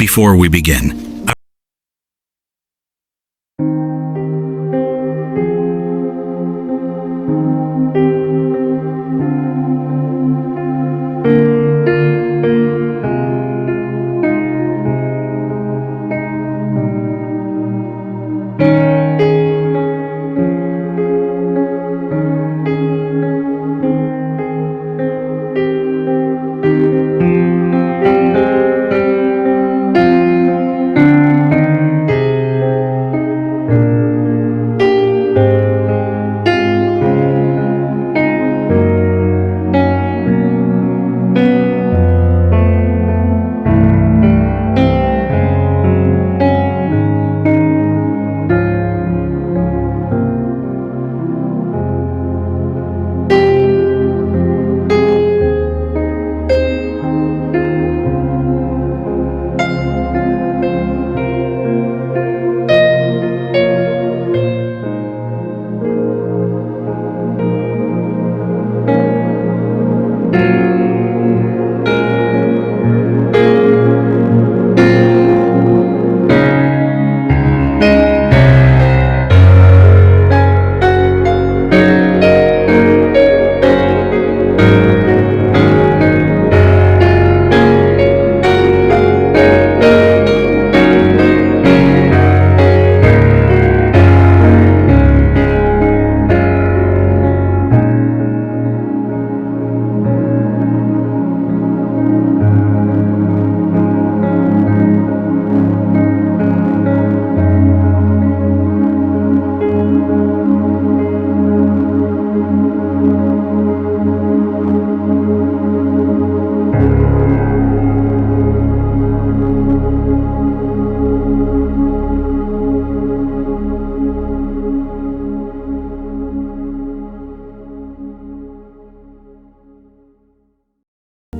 Before we begin,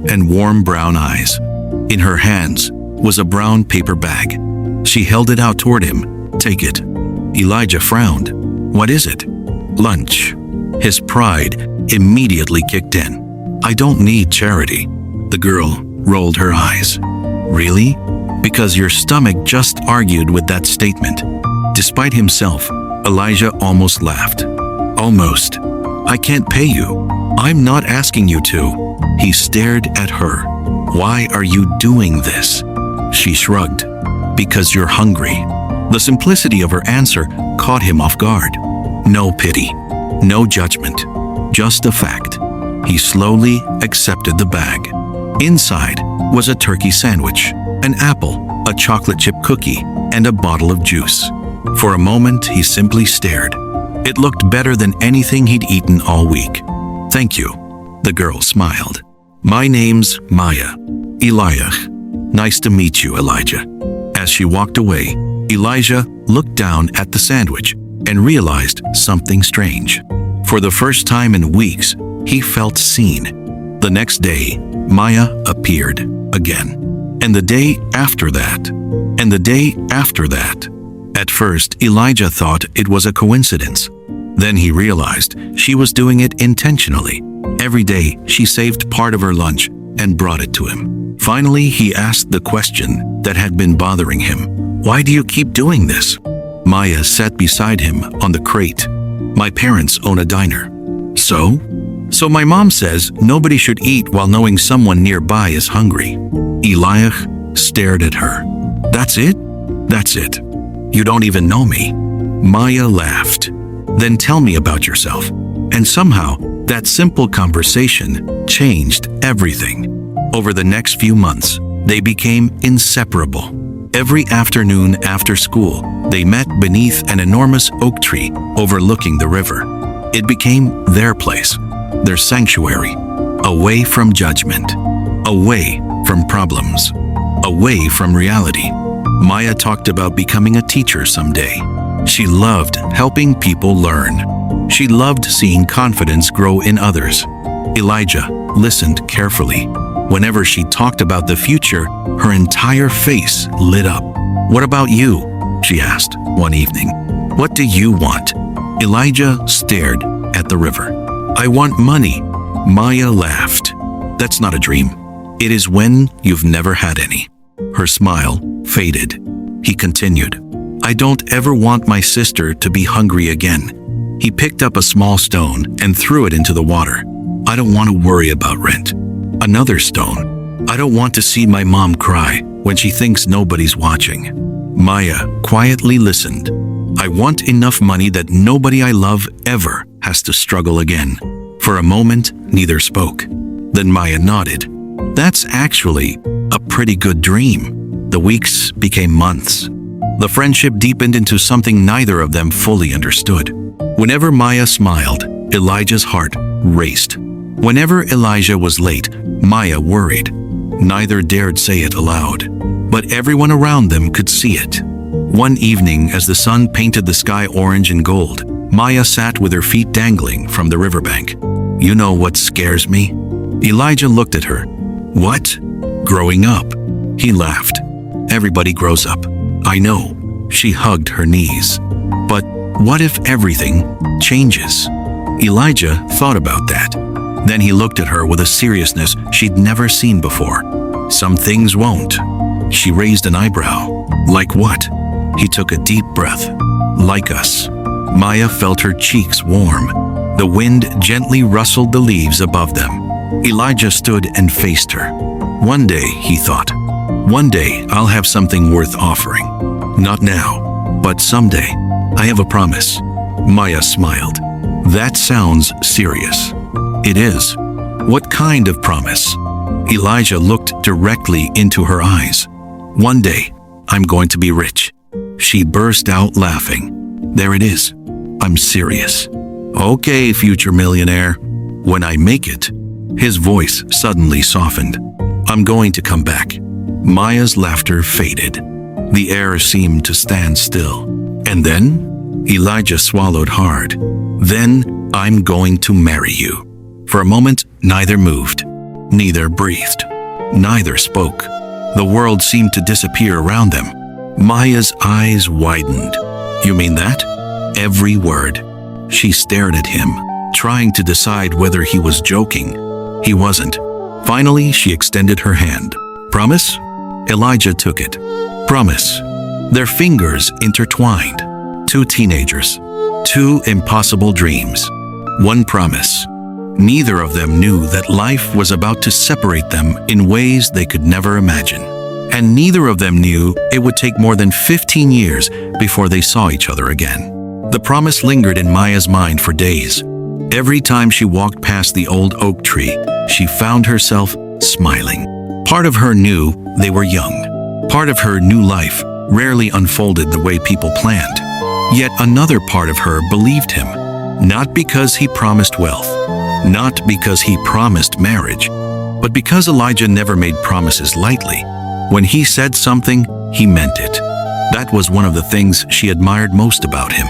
and warm brown eyes. In her hands was a brown paper bag. She held it out toward him. "Take it." Elijah frowned. "What is it?" "Lunch." His pride immediately kicked in. "I don't need charity." The girl rolled her eyes. "Really? Because your stomach just argued with that statement." Despite himself, Elijah almost laughed. "Almost. I can't pay you. I'm not asking you to." He stared at her. "Why are you doing this?" She shrugged. "Because you're hungry." The simplicity of her answer caught him off guard. No pity, no judgment, just a fact. He slowly accepted the bag. Inside was a turkey sandwich, an apple, a chocolate chip cookie, and a bottle of juice. For a moment, he simply stared. It looked better than anything he'd eaten all week. "Thank you," the girl smiled. "My name's Maya. Eliach. Nice to meet you, Elijah." As she walked away, Elijah looked down at the sandwich and realized something strange. For the first time in weeks, he felt seen. The next day, Maya appeared again. And the day after that. And the day after that. At first, Elijah thought it was a coincidence. Then he realized she was doing it intentionally. Every day, she saved part of her lunch and brought it to him. Finally, he asked the question that had been bothering him. "Why do you keep doing this?" Maya sat beside him on the crate. "My parents own a diner." So? "So my mom says nobody should eat while knowing someone nearby is hungry." Eliach stared at her. "That's it? That's it. You don't even know me." Maya laughed. "Then tell me about yourself." And somehow, that simple conversation changed everything. Over the next few months, they became inseparable. Every afternoon after school, they met beneath an enormous oak tree overlooking the river. It became their place, their sanctuary, away from judgment, away from problems, away from reality. Maya talked about becoming a teacher someday. She loved helping people learn. She loved seeing confidence grow in others. Elijah listened carefully. Whenever she talked about the future, her entire face lit up. "What about you?" she asked one evening. "What do you want?" Elijah stared at the river. "I want money." Maya laughed. "That's not a dream. It is when you've never had any." Her smile faded. He continued, "I don't ever want my sister to be hungry again." He picked up a small stone and threw it into the water. "I don't want to worry about rent." Another stone. "I don't want to see my mom cry when she thinks nobody's watching." Maya quietly listened. "I want enough money that nobody I love ever has to struggle again." For a moment, neither spoke. Then Maya nodded. "That's actually a pretty good dream." The weeks became months. The friendship deepened into something neither of them fully understood. Whenever Maya smiled, Elijah's heart raced. Whenever Elijah was late, Maya worried. Neither dared say it aloud, but everyone around them could see it. One evening, as the sun painted the sky orange and gold, Maya sat with her feet dangling from the riverbank. "You know what scares me?" Elijah looked at her. "What?" "Growing up." He laughed. "Everybody grows up." "I know." She hugged her knees. "But what if everything changes?" Elijah thought about that. Then he looked at her with a seriousness she'd never seen before. "Some things won't." She raised an eyebrow. "Like what?" He took a deep breath. "Like us." Maya felt her cheeks warm. The wind gently rustled the leaves above them. Elijah stood and faced her. "One day," he thought, "one day I'll have something worth offering. Not now, but someday. I have a promise." Maya smiled. "That sounds serious." "It is." "What kind of promise?" Elijah looked directly into her eyes. "One day, I'm going to be rich." She burst out laughing. "There it is. I'm serious." "Okay, future millionaire. When I make it." His voice suddenly softened. "I'm going to come back." Maya's laughter faded. The air seemed to stand still. "And then?" Elijah swallowed hard. "Then I'm going to marry you." For a moment, neither moved. Neither breathed. Neither spoke. The world seemed to disappear around them. Maya's eyes widened. "You mean that?" Every word. She stared at him, trying to decide whether he was joking. He wasn't. Finally, she extended her hand. "Promise?" Elijah took it. "Promise." Their fingers intertwined. Two teenagers. Two impossible dreams. One promise. Neither of them knew that life was about to separate them in ways they could never imagine. And neither of them knew it would take more than 15 years before they saw each other again. The promise lingered in Maya's mind for days. Every time she walked past the old oak tree, she found herself smiling. Part of her knew they were young. Part of her knew life rarely unfolded the way people planned. Yet another part of her believed him, not because he promised wealth, not because he promised marriage, but because Elijah never made promises lightly. When he said something, he meant it. That was one of the things she admired most about him.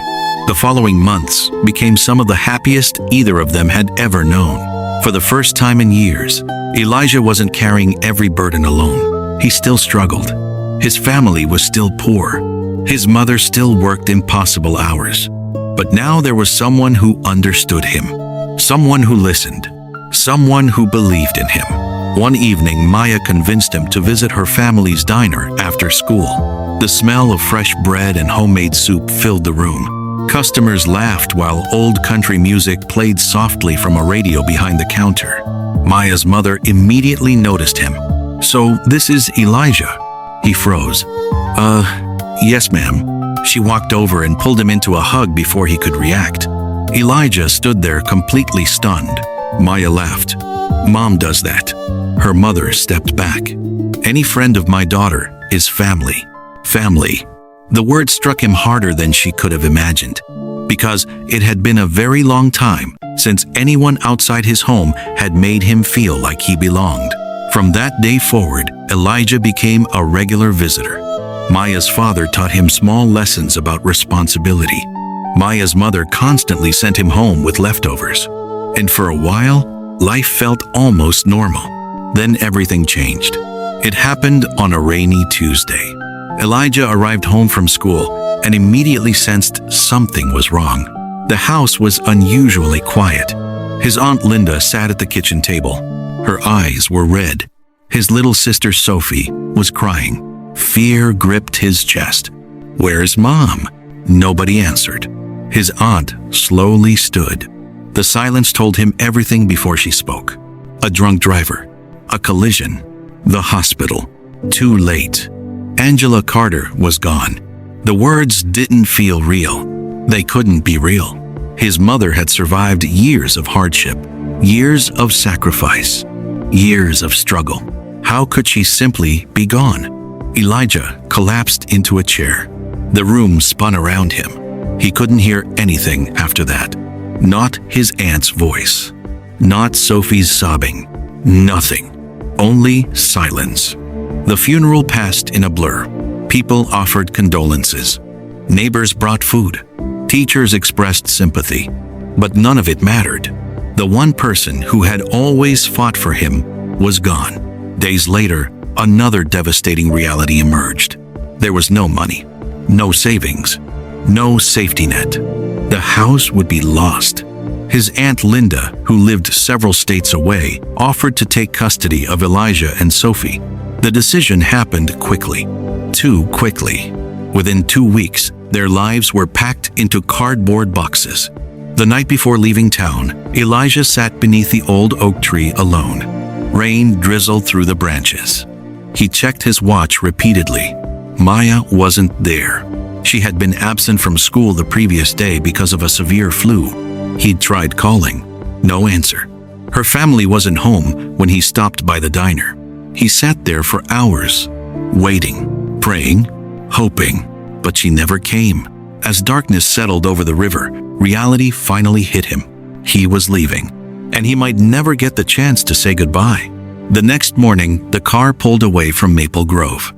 The following months became some of the happiest either of them had ever known. For the first time in years, Elijah wasn't carrying every burden alone. He still struggled. His family was still poor. His mother still worked impossible hours. But now there was someone who understood him, someone who listened, someone who believed in him. One evening, Maya convinced him to visit her family's diner after school. The smell of fresh bread and homemade soup filled the room. Customers laughed while old country music played softly from a radio behind the counter. Maya's mother immediately noticed him. "So this is Elijah?" He froze. Yes, ma'am." She walked over and pulled him into a hug before he could react. Elijah stood there completely stunned. Maya laughed. "Mom does that." Her mother stepped back. "Any friend of my daughter is family." Family. The word struck him harder than she could have imagined, because it had been a very long time since anyone outside his home had made him feel like he belonged. From that day forward, Elijah became a regular visitor. Maya's father taught him small lessons about responsibility. Maya's mother constantly sent him home with leftovers. And for a while, life felt almost normal. Then everything changed. It happened on a rainy Tuesday. Elijah arrived home from school and immediately sensed something was wrong. The house was unusually quiet. His Aunt Linda sat at the kitchen table. Her eyes were red. His little sister Sophie was crying. Fear gripped his chest. "Where's Mom?" Nobody answered. His aunt slowly stood. The silence told him everything before she spoke. A drunk driver, a collision, the hospital. Too late. Angela Carter was gone. The words didn't feel real. They couldn't be real. His mother had survived years of hardship, years of sacrifice, years of struggle. How could she simply be gone? Elijah collapsed into a chair. The room spun around him. He couldn't hear anything after that. Not his aunt's voice. Not Sophie's sobbing. Nothing. Only silence. The funeral passed in a blur. People offered condolences. Neighbors brought food. Teachers expressed sympathy. But none of it mattered. The one person who had always fought for him was gone. Days later, another devastating reality emerged. There was no money, no savings, no safety net. The house would be lost. His Aunt Linda, who lived several states away, offered to take custody of Elijah and Sophie. The decision happened quickly. Too quickly. Within 2 weeks, their lives were packed into cardboard boxes. The night before leaving town, Elijah sat beneath the old oak tree alone. Rain drizzled through the branches. He checked his watch repeatedly. Maya wasn't there. She had been absent from school the previous day because of a severe flu. He'd tried calling. No answer. Her family wasn't home when he stopped by the diner. He sat there for hours, waiting, praying, hoping, but she never came. As darkness settled over the river, reality finally hit him. He was leaving, and he might never get the chance to say goodbye. The next morning, the car pulled away from Maple Grove.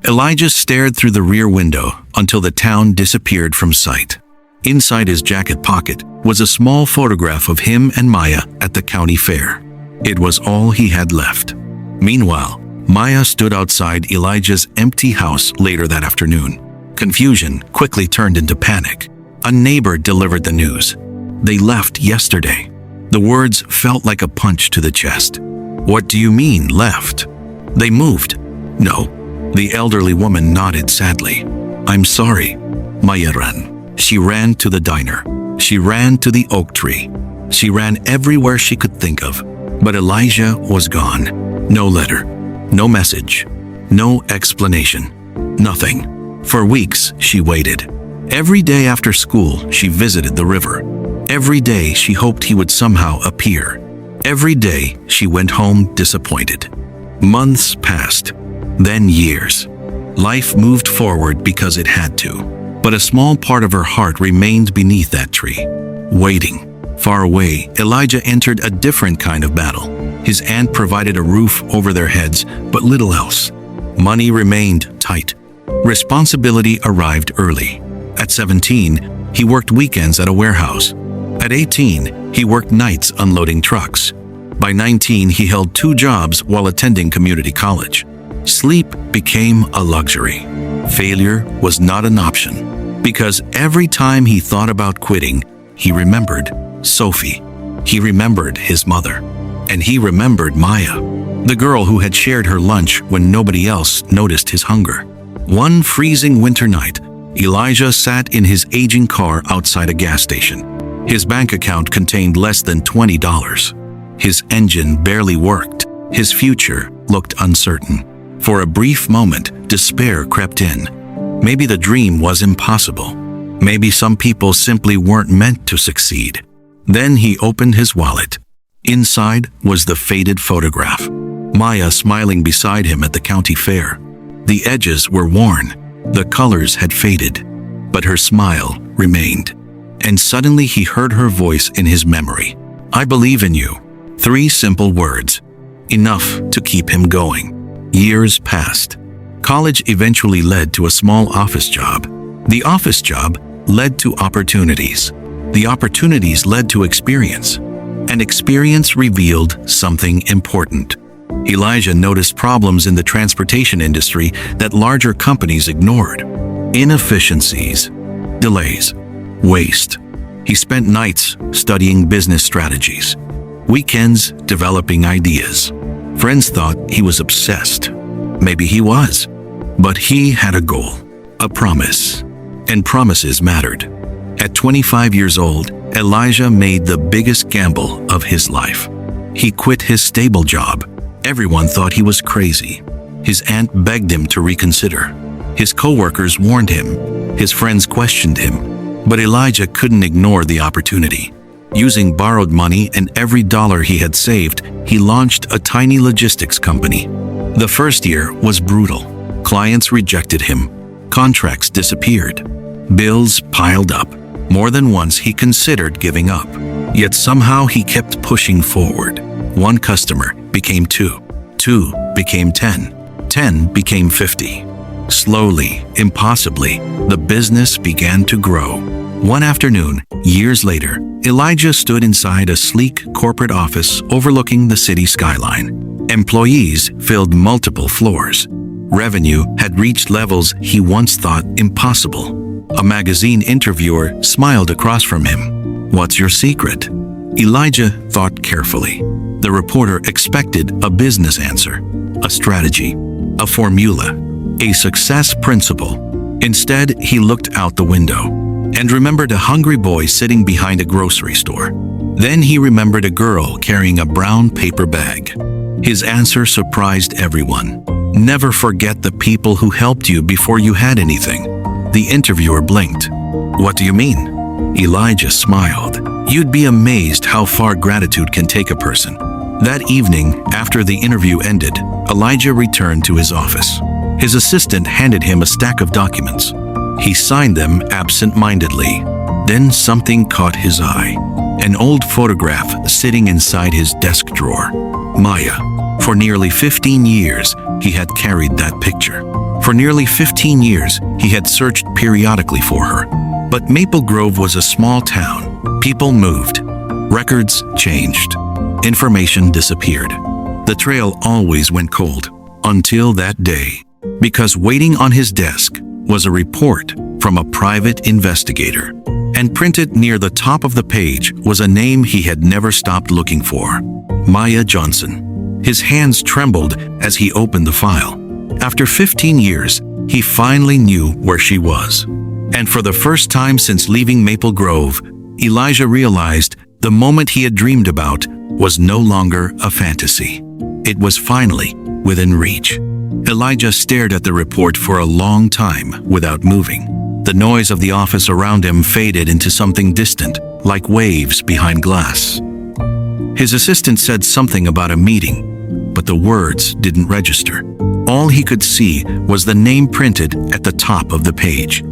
Elijah stared through the rear window until the town disappeared from sight. Inside his jacket pocket was a small photograph of him and Maya at the county fair. It was all he had left. Meanwhile, Maya stood outside Elijah's empty house later that afternoon. Confusion quickly turned into panic. A neighbor delivered the news. "They left yesterday." The words felt like a punch to the chest. "What do you mean, left?" "They moved." "No." The elderly woman nodded sadly. "I'm sorry." Maya ran. She ran to the diner. She ran to the oak tree. She ran everywhere she could think of. But Elijah was gone. No letter. No message. No explanation. Nothing. For weeks, she waited. Every day after school, she visited the river. Every day, she hoped he would somehow appear. Every day, she went home disappointed. Months passed. Then years. Life moved forward because it had to. But a small part of her heart remained beneath that tree, waiting. Far away, Elijah entered a different kind of battle. His aunt provided a roof over their heads, but little else. Money remained tight. Responsibility arrived early. At 17, he worked weekends at a warehouse. At 18, he worked nights unloading trucks. By 19, he held 2 jobs while attending community college. Sleep became a luxury. Failure was not an option, because every time he thought about quitting, he remembered Sophie. He remembered his mother. And he remembered Maya, the girl who had shared her lunch when nobody else noticed his hunger. One freezing winter night, Elijah sat in his aging car outside a gas station. His bank account contained less than $20. His engine barely worked. His future looked uncertain. For a brief moment, despair crept in. Maybe the dream was impossible. Maybe some people simply weren't meant to succeed. Then he opened his wallet. Inside was the faded photograph. Maya smiling beside him at the county fair. The edges were worn. The colors had faded. But her smile remained. And suddenly he heard her voice in his memory. "I believe in you." 3 simple words. Enough to keep him going. Years passed. College eventually led to a small office job. The office job led to opportunities. The opportunities led to experience. And experience revealed something important. Elijah noticed problems in the transportation industry that larger companies ignored. Inefficiencies, delays, waste. He spent nights studying business strategies, weekends developing ideas. Friends thought he was obsessed. Maybe he was. But he had a goal, a promise, and promises mattered. At 25 years old, Elijah made the biggest gamble of his life. He quit his stable job. Everyone thought he was crazy. His aunt begged him to reconsider. His co-workers warned him. His friends questioned him. But Elijah couldn't ignore the opportunity. Using borrowed money and every dollar he had saved, he launched a tiny logistics company. The first year was brutal. Clients rejected him. Contracts disappeared. Bills piled up. More than once he considered giving up. Yet somehow he kept pushing forward. One customer became 2. 2 became 10. 10 became 50. Slowly, impossibly, the business began to grow. One afternoon, years later, Elijah stood inside a sleek corporate office overlooking the city skyline. Employees filled multiple floors. Revenue had reached levels he once thought impossible. A magazine interviewer smiled across from him. "What's your secret?" Elijah thought carefully. The reporter expected a business answer, a strategy, a formula, a success principle. Instead, he looked out the window and remembered a hungry boy sitting behind a grocery store. Then he remembered a girl carrying a brown paper bag. His answer surprised everyone. "Never forget the people who helped you before you had anything." The interviewer blinked. "What do you mean?" Elijah smiled. "You'd be amazed how far gratitude can take a person." That evening, after the interview ended, Elijah returned to his office. His assistant handed him a stack of documents. He signed them absent-mindedly. Then something caught his eye. An old photograph sitting inside his desk drawer. Maya. For nearly 15 years, he had carried that picture. For nearly 15 years, he had searched periodically for her. But Maple Grove was a small town. People moved. Records changed. Information disappeared. The trail always went cold. Until that day. Because waiting on his desk was a report from a private investigator. And printed near the top of the page was a name he had never stopped looking for. Maya Johnson. His hands trembled as he opened the file. After 15 years, he finally knew where she was. And for the first time since leaving Maple Grove, Elijah realized the moment he had dreamed about was no longer a fantasy. It was finally within reach. Elijah stared at the report for a long time without moving. The noise of the office around him faded into something distant, like waves behind glass. His assistant said something about a meeting, but the words didn't register. All he could see was the name printed at the top of the page.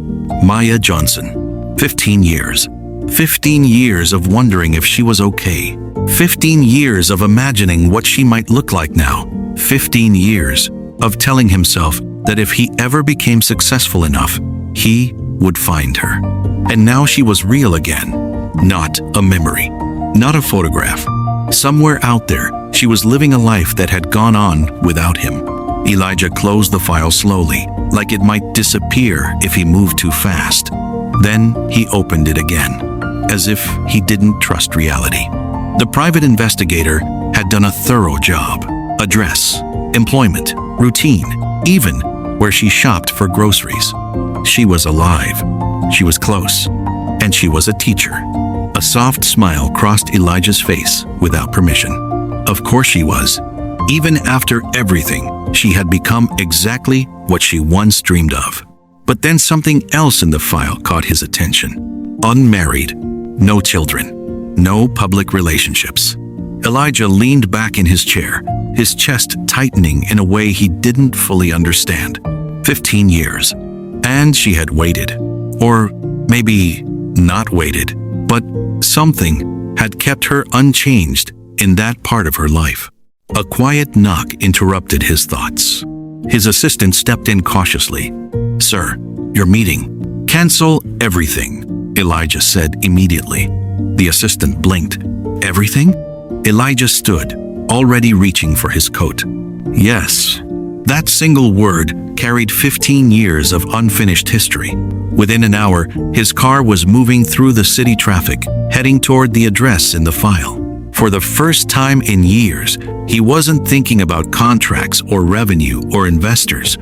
Maya Johnson. 15 years. 15 years of wondering if she was okay. 15 years of imagining what she might look like now. 15 years of telling himself that if he ever became successful enough, he would find her. And now she was real again. Not a memory. Not a photograph. Somewhere out there, she was living a life that had gone on without him. Elijah closed the file slowly, like it might disappear if he moved too fast. Then he opened it again, as if he didn't trust reality. The private investigator had done a thorough job. Address, employment, routine, even where she shopped for groceries. She was alive. She was close. And she was a teacher. A soft smile crossed Elijah's face without permission. Of course she was. Even after everything, she had become exactly what she once dreamed of. But then something else in the file caught his attention. Unmarried, no children, no public relationships. Elijah leaned back in his chair, his chest tightening in a way he didn't fully understand. 15 years. And she had waited. Or maybe not waited, but something had kept her unchanged in that part of her life. A quiet knock interrupted his thoughts. His assistant stepped in cautiously. "Sir, your meeting." "Cancel everything," Elijah said immediately. The assistant blinked. "Everything?" Elijah stood, already reaching for his coat. Yes, that single word carried 15 years of unfinished history. Within an hour, his car was moving through the city traffic, heading toward the address in the file. For the first time in years, he wasn't thinking about contracts or revenue or investors.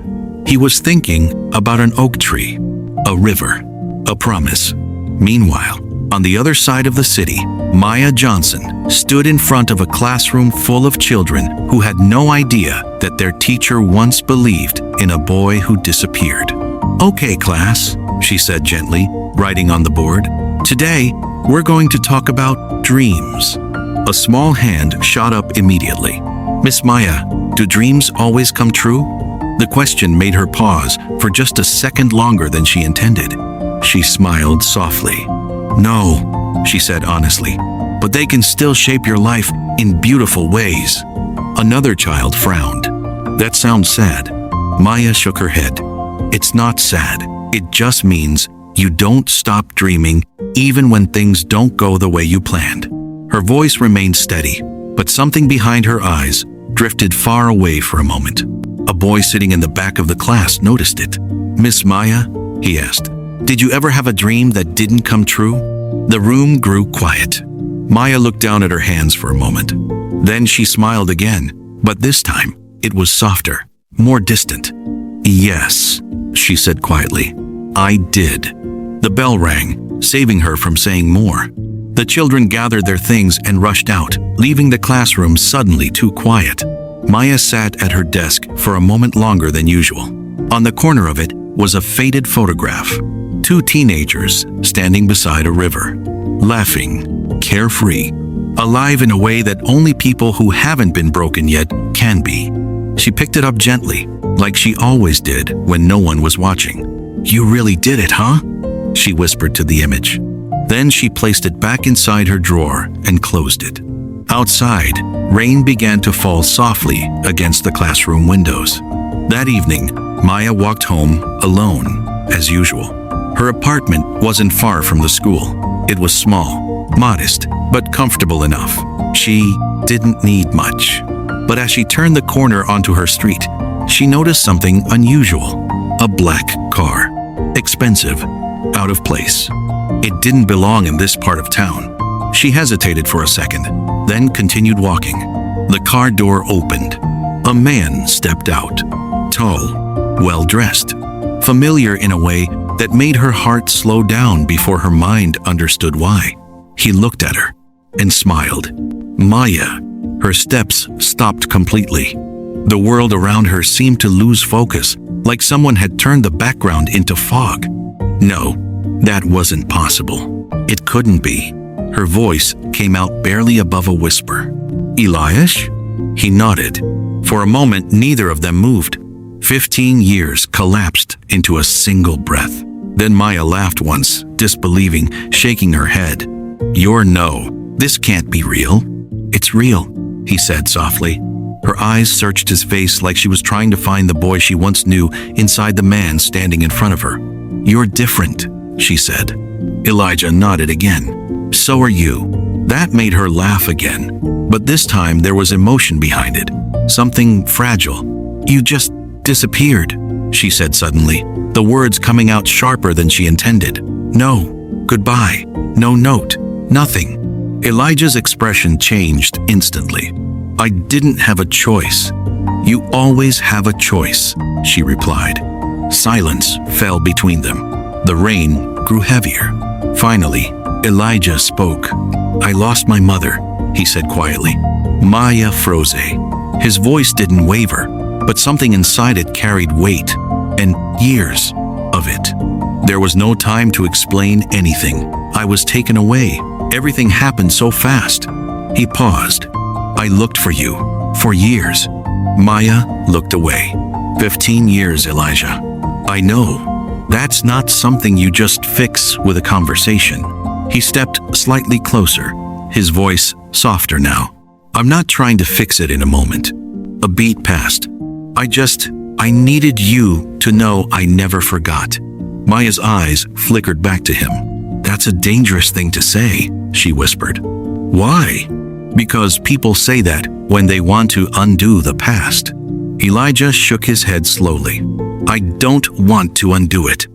He was thinking about an oak tree, a river, a promise. Meanwhile, on the other side of the city, Maya Johnson stood in front of a classroom full of children who had no idea that their teacher once believed in a boy who disappeared. "Okay, class," she said gently, writing on the board. "Today, we're going to talk about dreams." A small hand shot up immediately. "Miss Maya, do dreams always come true?" The question made her pause for just a second longer than she intended. She smiled softly. "No," she said honestly, "but they can still shape your life in beautiful ways." Another child frowned. "That sounds sad." Maya shook her head. "It's not sad. It just means you don't stop dreaming even when things don't go the way you planned." Her voice remained steady, but something behind her eyes drifted far away for a moment. A boy sitting in the back of the class noticed it. "Miss Maya," he asked, "did you ever have a dream that didn't come true?" The room grew quiet. Maya looked down at her hands for a moment. Then she smiled again, but this time it was softer, more distant. "Yes," she said quietly, "I did." The bell rang, saving her from saying more. The children gathered their things and rushed out, leaving the classroom suddenly too quiet. Maya sat at her desk for a moment longer than usual. On the corner of it was a faded photograph. Two teenagers standing beside a river, laughing, carefree, alive in a way that only people who haven't been broken yet can be. She picked it up gently, like she always did when no one was watching. "You really did it, huh?" she whispered to the image. Then she placed it back inside her drawer and closed it. Outside, rain began to fall softly against the classroom windows. That evening, Maya walked home alone, as usual. Her apartment wasn't far from the school. It was small, modest, but comfortable enough. She didn't need much. But as she turned the corner onto her street, she noticed something unusual. A black car. Expensive, out of place. It didn't belong in this part of town. She hesitated for a second, then continued walking. The car door opened. A man stepped out. Tall, well-dressed, familiar in a way that made her heart slow down before her mind understood why. He looked at her and smiled. Maya. Her steps stopped completely. The world around her seemed to lose focus, like someone had turned the background into fog. No, that wasn't possible. It couldn't be. Her voice came out barely above a whisper. "Elias?" He nodded. For a moment, neither of them moved. 15 years collapsed into a single breath. Then Maya laughed once, disbelieving, shaking her head. No, this can't be real." "It's real," he said softly. Her eyes searched his face like she was trying to find the boy she once knew inside the man standing in front of her. "You're different," she said. Elijah nodded again. "So are you." That made her laugh again, but this time there was emotion behind it. Something fragile. "You just disappeared," she said suddenly, the words coming out sharper than she intended. "No goodbye, no note, nothing." Elijah's expression changed instantly. "I didn't have a choice." "You always have a choice," she replied. Silence fell between them. The rain grew heavier. Finally, Elijah spoke. "I lost my mother," he said quietly. Maya froze. His voice didn't waver, but something inside it carried weight, and years of it. There was no time to explain anything. "I was taken away. Everything happened so fast." He paused. "I looked for you, for years." Maya looked away. 15 years, Elijah. "I know. That's not something you just fix with a conversation." He stepped slightly closer, his voice softer now. "I'm not trying to fix it in a moment." A beat passed. I needed you to know I never forgot." Maya's eyes flickered back to him. "That's a dangerous thing to say," she whispered. "Why?" "Because people say that when they want to undo the past." Elijah shook his head slowly. "I don't want to undo it."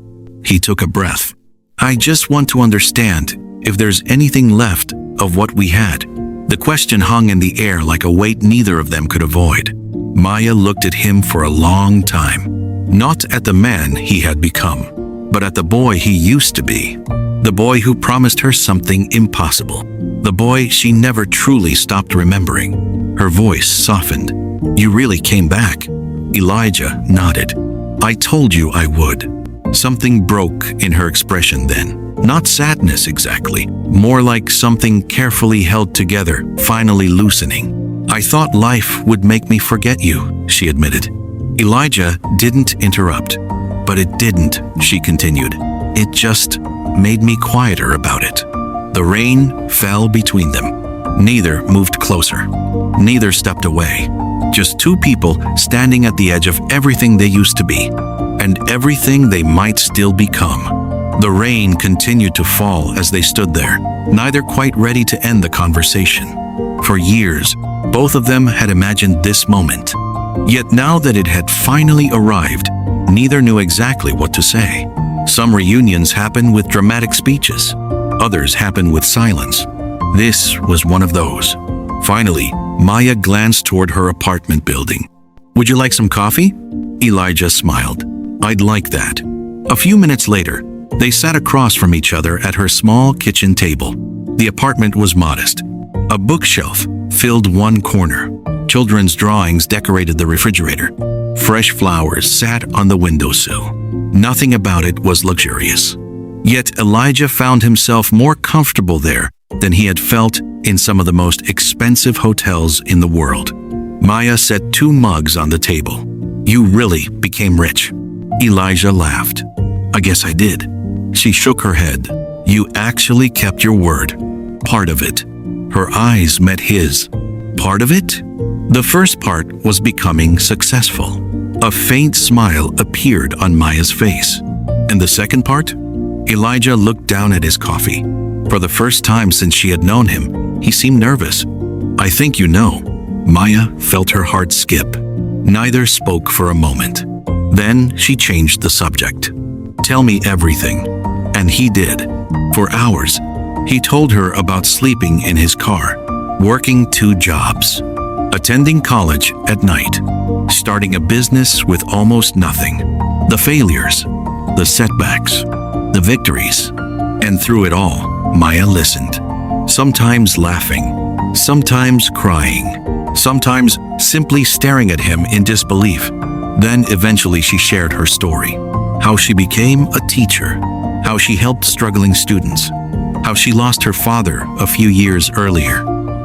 He took a breath. "I just want to understand if there's anything left of what we had." The question hung in the air like a weight neither of them could avoid. Maya looked at him for a long time. Not at the man he had become, but at the boy he used to be. The boy who promised her something impossible. The boy she never truly stopped remembering. Her voice softened. "You really came back?" Elijah nodded. "I told you I would." Something broke in her expression then. Not sadness exactly, more like something carefully held together, finally loosening. "I thought life would make me forget you," she admitted. Elijah didn't interrupt. "But it didn't," she continued. "It just made me quieter about it." The rain fell between them. Neither moved closer. Neither stepped away. Just two people standing at the edge of everything they used to be, and everything they might still become. The rain continued to fall as they stood there, neither quite ready to end the conversation. For years, both of them had imagined this moment. Yet now that it had finally arrived, neither knew exactly what to say. Some reunions happen with dramatic speeches. Others happen with silence. This was one of those. Finally, Maya glanced toward her apartment building. "Would you like some coffee?" Elijah smiled. "I'd like that." A few minutes later, they sat across from each other at her small kitchen table. The apartment was modest. A bookshelf filled one corner. Children's drawings decorated the refrigerator. Fresh flowers sat on the windowsill. Nothing about it was luxurious. Yet Elijah found himself more comfortable there than he had felt in some of the most expensive hotels in the world. Maya set 2 mugs on the table. "You really became rich." Elijah laughed. "I guess I did." She shook her head. "You actually kept your word. Part of it." Her eyes met his. "Part of it?" The first part was becoming successful. A faint smile appeared on Maya's face. "And the second part?" Elijah looked down at his coffee. For the first time since she had known him, he seemed nervous. "I think you know." Maya felt her heart skip. Neither spoke for a moment. Then she changed the subject. "Tell me everything." And he did. For hours, he told her about sleeping in his car, working 2 jobs, attending college at night, starting a business with almost nothing, the failures, the setbacks, the victories. And through it all, Maya listened, sometimes laughing, sometimes crying, sometimes simply staring at him in disbelief. Then eventually she shared her story, how she became a teacher, how she helped struggling students, how she lost her father a few years earlier,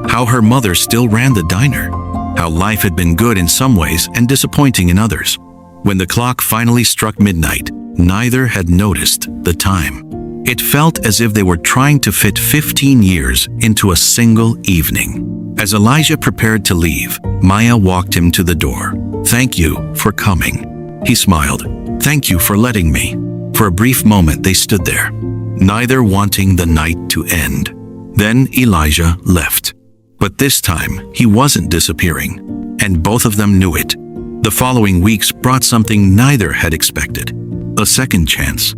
how her mother still ran the diner, how life had been good in some ways and disappointing in others. When the clock finally struck midnight, neither had noticed the time. It felt as if they were trying to fit 15 years into a single evening. As Elijah prepared to leave, Maya walked him to the door. "Thank you for coming." He smiled. "Thank you for letting me." For a brief moment they stood there, neither wanting the night to end. Then Elijah left. But this time, he wasn't disappearing, and both of them knew it. The following weeks brought something neither had expected: a second chance.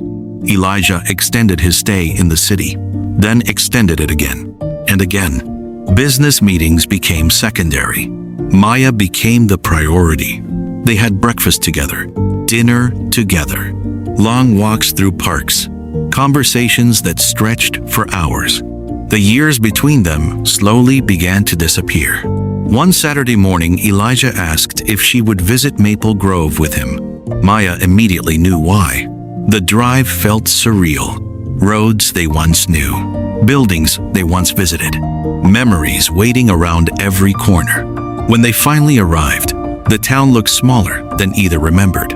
Elijah extended his stay in the city, then extended it again and again. Business meetings became secondary. Maya became the priority. They had breakfast together, dinner together, long walks through parks, conversations that stretched for hours. The years between them slowly began to disappear. One Saturday morning, Elijah asked if she would visit Maple Grove with him. Maya immediately knew why. The drive felt surreal. Roads they once knew, buildings they once visited, memories waiting around every corner. When they finally arrived, the town looked smaller than either remembered,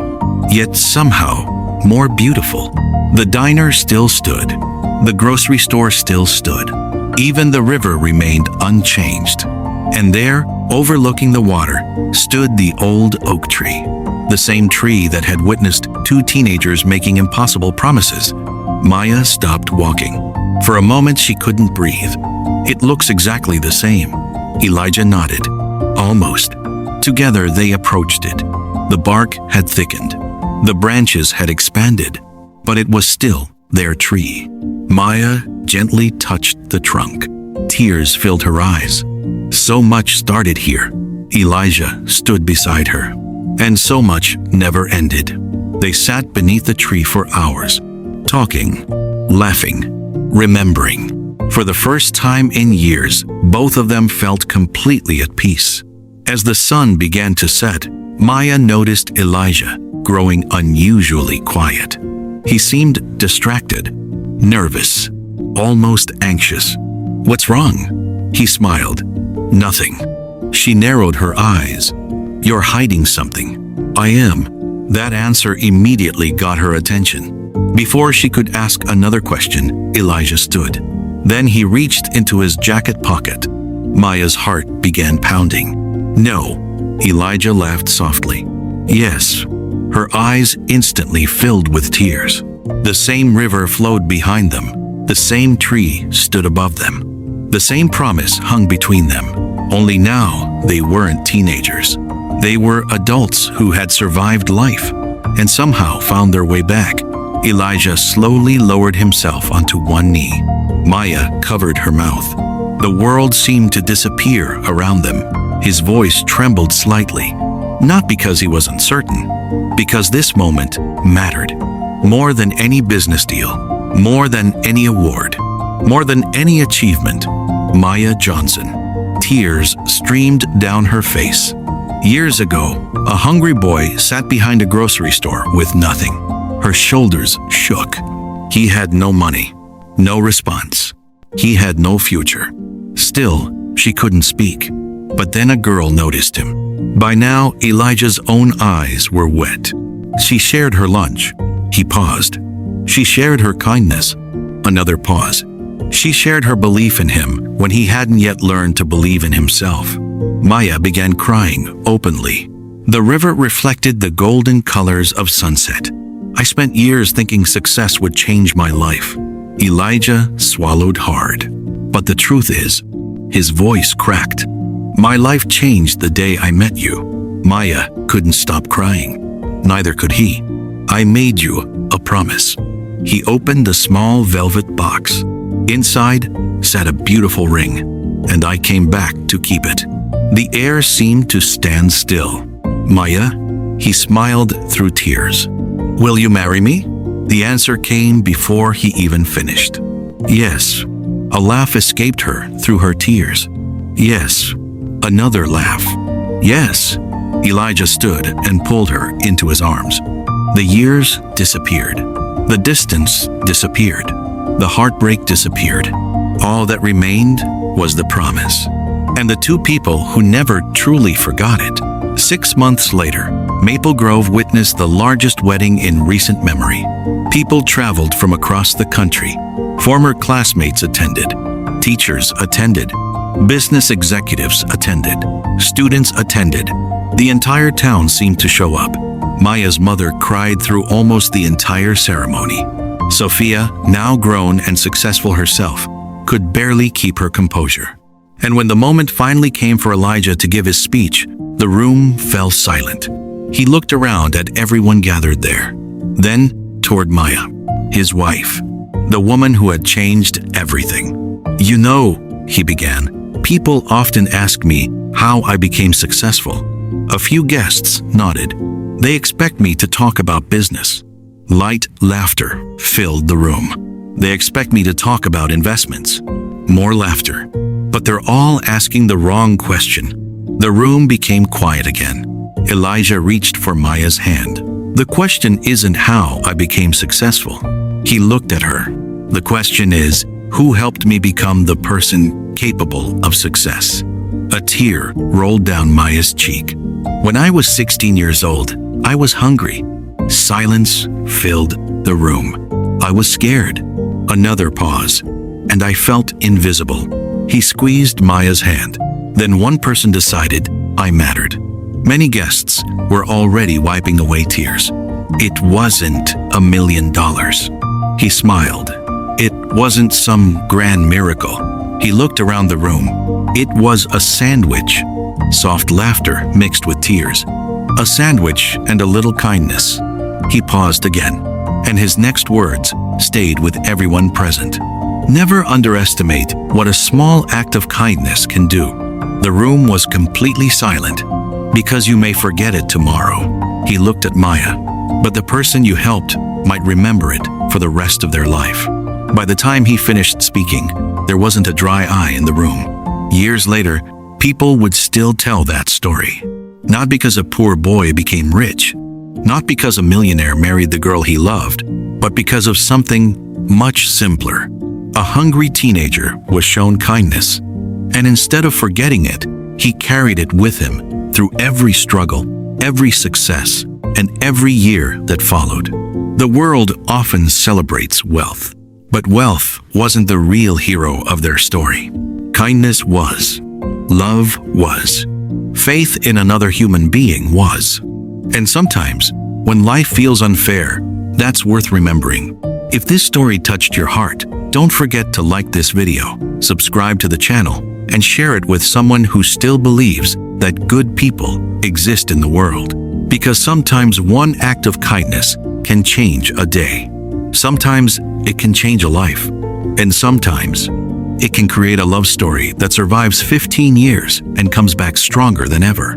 yet somehow more beautiful. The diner still stood. The grocery store still stood. Even the river remained unchanged. And there, overlooking the water, stood the old oak tree. The same tree that had witnessed 2 teenagers making impossible promises. Maya stopped walking. For a moment she couldn't breathe. "It looks exactly the same." Elijah nodded. "Almost." Together they approached it. The bark had thickened. The branches had expanded, but it was still their tree. Maya gently touched the trunk. Tears filled her eyes. So much started here. Elijah stood beside her. And so much never ended. They sat beneath the tree for hours, talking, laughing, remembering. For the first time in years, both of them felt completely at peace. As the sun began to set, Maya noticed Elijah growing unusually quiet. He seemed distracted, nervous, almost anxious. "What's wrong?" He smiled. "Nothing." She narrowed her eyes. "You're hiding something." "I am." That answer immediately got her attention. Before she could ask another question, Elijah stood. Then he reached into his jacket pocket. Maya's heart began pounding. "No." Elijah laughed softly. "Yes." Her eyes instantly filled with tears. The same river flowed behind them. The same tree stood above them. The same promise hung between them. Only now they weren't teenagers. They were adults who had survived life and somehow found their way back. Elijah slowly lowered himself onto one knee. Maya covered her mouth. The world seemed to disappear around them. His voice trembled slightly, not because he was uncertain, because this moment mattered. More than any business deal, more than any award, more than any achievement, Maya Johnson. Tears streamed down her face. Years ago, a hungry boy sat behind a grocery store with nothing. Her shoulders shook. He had no money, no response. He had no future. Still, she couldn't speak. But then a girl noticed him. By now, Elijah's own eyes were wet. She shared her lunch. He paused. She shared her kindness. Another pause. She shared her belief in him when he hadn't yet learned to believe in himself. Maya began crying openly. The river reflected the golden colors of sunset. "I spent years thinking success would change my life." Elijah swallowed hard. But the truth is, his voice cracked. "My life changed the day I met you." Maya couldn't stop crying. Neither could he. "I made you a promise." He opened a small velvet box. Inside sat a beautiful ring, and I came back to keep it. The air seemed to stand still. "Maya?" He smiled through tears. "Will you marry me?" The answer came before he even finished. "Yes." A laugh escaped her through her tears. "Yes." Another laugh. "Yes." Elijah stood and pulled her into his arms. The years disappeared. The distance disappeared. The heartbreak disappeared. All that remained was the promise. And the two people who never truly forgot it. 6 months later, Maple Grove witnessed the largest wedding in recent memory. People traveled from across the country. Former classmates attended. Teachers attended. Business executives attended. Students attended. The entire town seemed to show up. Maya's mother cried through almost the entire ceremony. Sophia, now grown and successful herself, could barely keep her composure. And when the moment finally came for Elijah to give his speech, the room fell silent. He looked around at everyone gathered there, then toward Maya, his wife, the woman who had changed everything. "You know," he began, "people often ask me how I became successful." A few guests nodded. They expect me to talk about business. Light laughter filled the room. They expect me to talk about investments. More laughter. But they're all asking the wrong question. The room became quiet again. Elijah reached for Maya's hand. "The question isn't how I became successful." He looked at her. "The question is, who helped me become the person capable of success?" A tear rolled down Maya's cheek. "When I was 16 years old, I was hungry." Silence filled the room. "I was scared." Another pause. "And I felt invisible." He squeezed Maya's hand. Then one person decided I mattered. Many guests were already wiping away tears. It wasn't $1 million. He smiled. It wasn't some grand miracle. He looked around the room. It was a sandwich. Soft laughter mixed with tears. A sandwich and a little kindness. He paused again, and his next words stayed with everyone present. Never underestimate what a small act of kindness can do. The room was completely silent, because you may forget it tomorrow. He looked at Maya. but the person you helped might remember it for the rest of their life. By the time he finished speaking, there wasn't a dry eye in the room. Years later, people would still tell that story. Not because a poor boy became rich, not because a millionaire married the girl he loved, but because of something much simpler. A hungry teenager was shown kindness, and instead of forgetting it, he carried it with him through every struggle, every success, and every year that followed. The world often celebrates wealth, but wealth wasn't the real hero of their story. Kindness was. Love was. Faith in another human being was. And sometimes, when life feels unfair, that's worth remembering. If this story touched your heart, don't forget to like this video, subscribe to the channel, and share it with someone who still believes that good people exist in the world. Because sometimes one act of kindness can change a day. Sometimes it can change a life. And sometimes it can create a love story that survives 15 years and comes back stronger than ever.